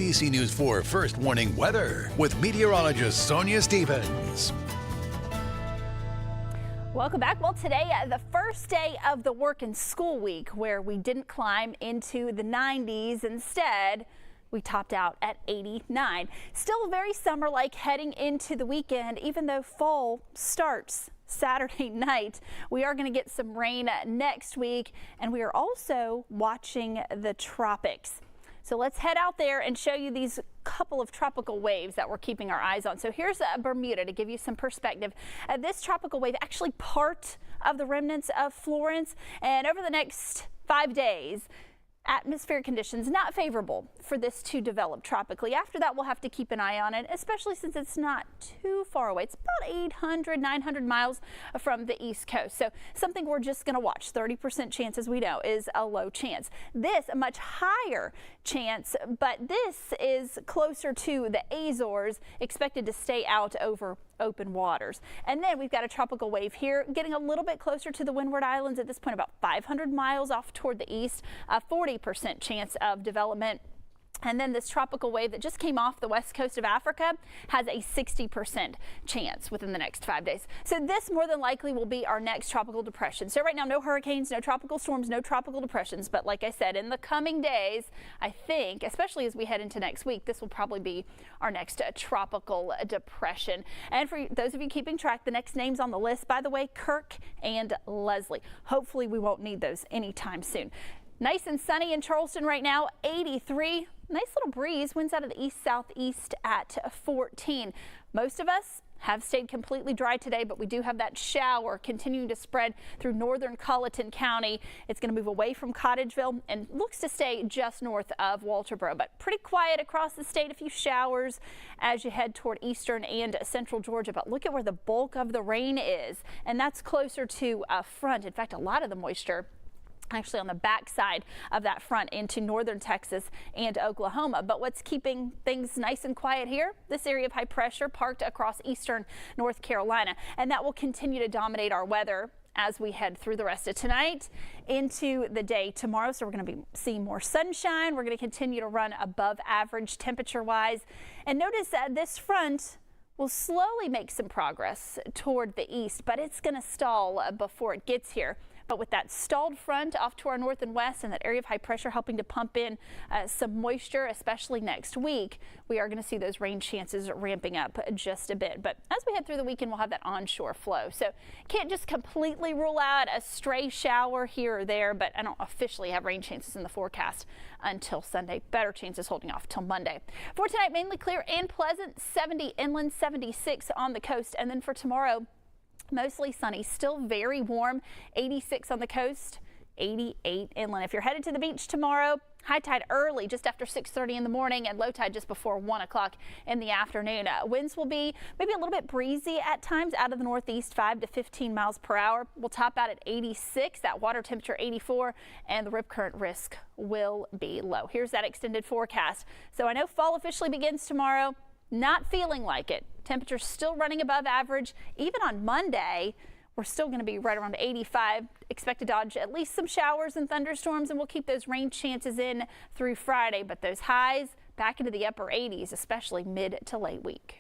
ABC News 4 First Warning Weather with meteorologist Sonia Stevens. Welcome back. Well, today, the first day of the work and school week where we didn't climb into the 90s. Instead, we topped out at 89. Still very summer-like heading into the weekend, even though fall starts Saturday night. We are going to get some rain next week, and we are also watching the tropics. So let's head out there and show you these couple of tropical waves that we're keeping our eyes on. So here's Bermuda to give you some perspective. This tropical wave actually part of the remnants of Florence, and over the next 5 days, atmospheric conditions not favorable for this to develop tropically. After that, we'll have to keep an eye on it, especially since it's not too far away. It's about 800, 900 miles from the East Coast. So something we're just going to watch. 30% chance, as we know, is a low chance. This, a much higher chance, but this is closer to the Azores, expected to stay out over open waters. And then we've got a tropical wave here getting a little bit closer to the Windward Islands at this point, about 500 miles off toward the east, a 40% chance of development. And then this tropical wave that just came off the west coast of Africa has a 60% chance within the next 5 days. So this more than likely will be our next tropical depression. So right now, no hurricanes, no tropical storms, no tropical depressions. But like I said, in the coming days, I think, especially as we head into next week, this will probably be our next tropical depression. And for those of you keeping track, the next names on the list, by the way, Kirk and Leslie. Hopefully we won't need those anytime soon. Nice and sunny in Charleston right now, 83. Nice little breeze, winds out of the east-southeast at 14. Most of us have stayed completely dry today, but we do have that shower continuing to spread through northern Colleton County. It's going to move away from Cottageville and looks to stay just north of Walterboro, but pretty quiet across the state. A few showers as you head toward eastern and central Georgia, but look at where the bulk of the rain is, and that's closer to a front. In fact, a lot of the moisture actually on the backside of that front into northern Texas and Oklahoma. But what's keeping things nice and quiet here? This area of high pressure parked across eastern North Carolina, and that will continue to dominate our weather as we head through the rest of tonight into the day tomorrow. So we're going to be seeing more sunshine. We're going to continue to run above average temperature wise. And notice that this front will slowly make some progress toward the east, but it's going to stall before it gets here. But with that stalled front off to our north and west and that area of high pressure helping to pump in some moisture, especially next week, we are going to see those rain chances ramping up just a bit. But as we head through the weekend, we'll have that onshore flow. So can't just completely rule out a stray shower here or there, but I don't officially have rain chances in the forecast until Sunday. Better chances holding off till Monday. For tonight, mainly clear and pleasant, 70 inland, 76 on the coast. And then for tomorrow, mostly sunny, still very warm, 86 on the coast, 88 inland. If you're headed to the beach tomorrow, high tide early, just after 6:30 in the morning, and low tide just before 1 o'clock in the afternoon. Winds will be maybe a little bit breezy at times out of the northeast, 5 to 15 miles per hour. We'll top out at 86, that water temperature 84, and the rip current risk will be low. Here's that extended forecast. So I know fall officially begins tomorrow. Not feeling like it. Temperatures still running above average. Even on Monday, we're still going to be right around 85. Expect to dodge at least some showers and thunderstorms, and we'll keep those rain chances in through Friday. But those highs back into the upper 80s, especially mid to late week.